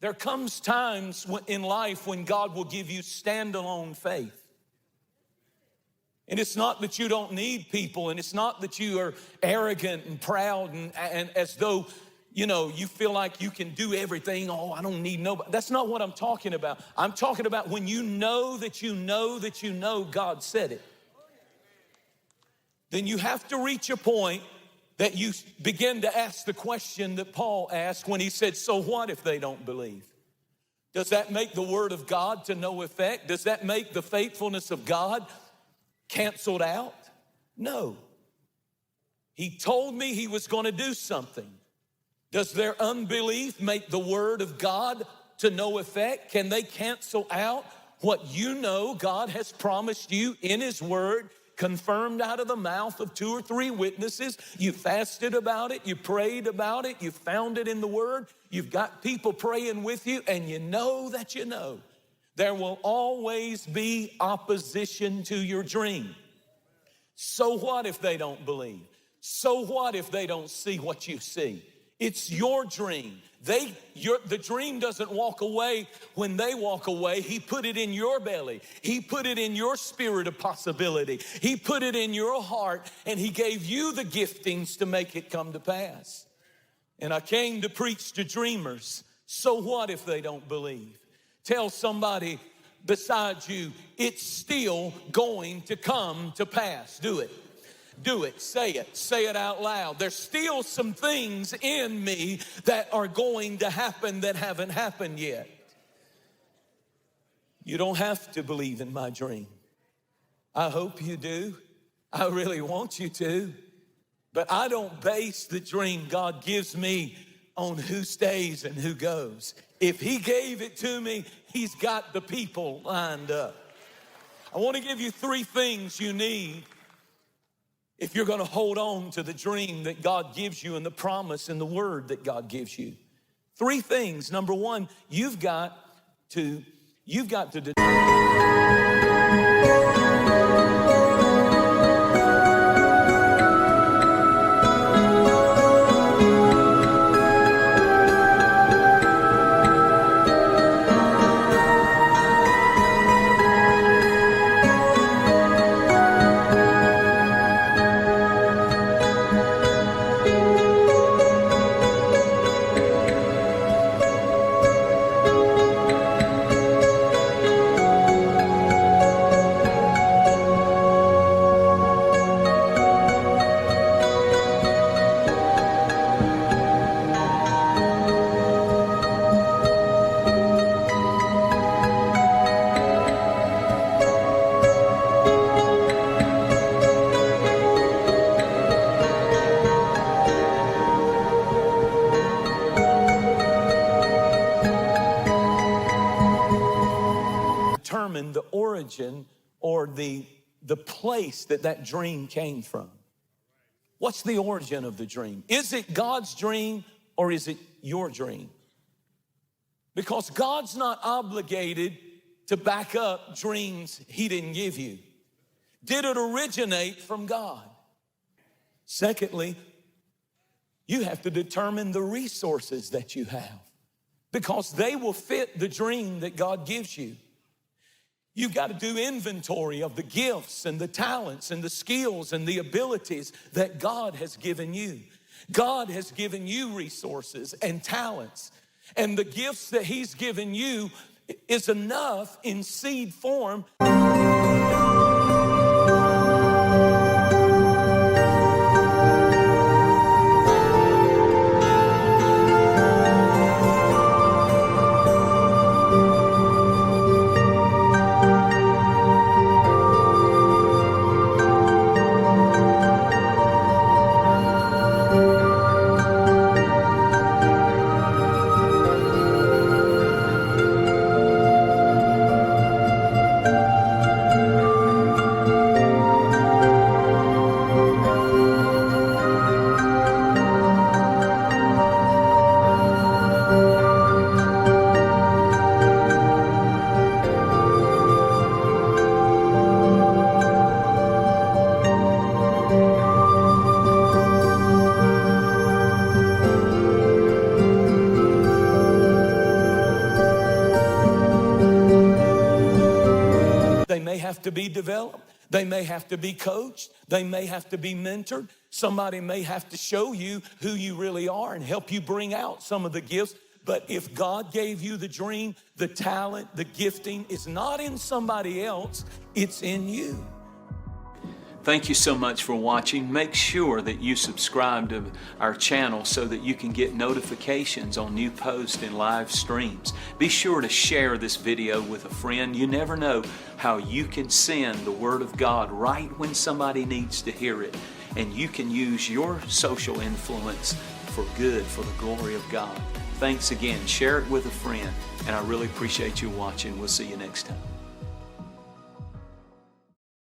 There comes times in life when God will give you standalone faith. And it's not that you don't need people, and it's not that you are arrogant and proud and as though, you feel like you can do everything. Oh, I don't need nobody. That's not what I'm talking about. I'm talking about when you know that you know that you know God said it. Then you have to reach a point that you begin to ask the question that Paul asked when he said, so what if they don't believe? Does that make the word of God to no effect? Does that make the faithfulness of God canceled out? No. He told me he was going to do something. Does their unbelief make the word of God to no effect? Can they cancel out what you know God has promised you in his word, confirmed out of the mouth of 2 or 3 witnesses? You fasted about it, you prayed about it, you found it in the word, you've got people praying with you, and you know that you know there will always be opposition to your dream. So what if they don't believe? So what if they don't see what you see? It's your dream. The dream doesn't walk away when they walk away. He put it in your belly. He put it in your spirit of possibility. He put it in your heart, and he gave you the giftings to make it come to pass. And I came to preach to dreamers. So what if they don't believe? Tell somebody beside you, it's still going to come to pass. Do it. Do it. Say it. Say it out loud. There's still some things in me that are going to happen that haven't happened yet. You don't have to believe in my dream. I hope you do. I really want you to. But I don't base the dream God gives me on who stays and who goes. If he gave it to me, he's got the people lined up. I want to give you 3 things you need if you're going to hold on to the dream that God gives you and the promise and the word that God gives you. 3 things. Number 1, you've got to determine the origin or the place that dream came from. What's the origin of the dream? Is it God's dream or is it your dream? Because God's not obligated to back up dreams he didn't give you. Did it originate from God? Secondly, you have to determine the resources that you have because they will fit the dream that God gives you. You've got to do inventory of the gifts and the talents and the skills and the abilities that God has given you. God has given you resources and talents, and the gifts that he's given you is enough in seed form. have to be developed. They may have to be coached. They may have to be mentored. Somebody may have to show you who you really are and help you bring out some of the gifts. But if God gave you the dream, the talent, the gifting, it's not in somebody else, it's in you. Thank you so much for watching. Make sure that you subscribe to our channel so that you can get notifications on new posts and live streams. Be sure to share this video with a friend. You never know how you can send the Word of God right when somebody needs to hear it. And you can use your social influence for good, for the glory of God. Thanks again. Share it with a friend. And I really appreciate you watching. We'll see you next time.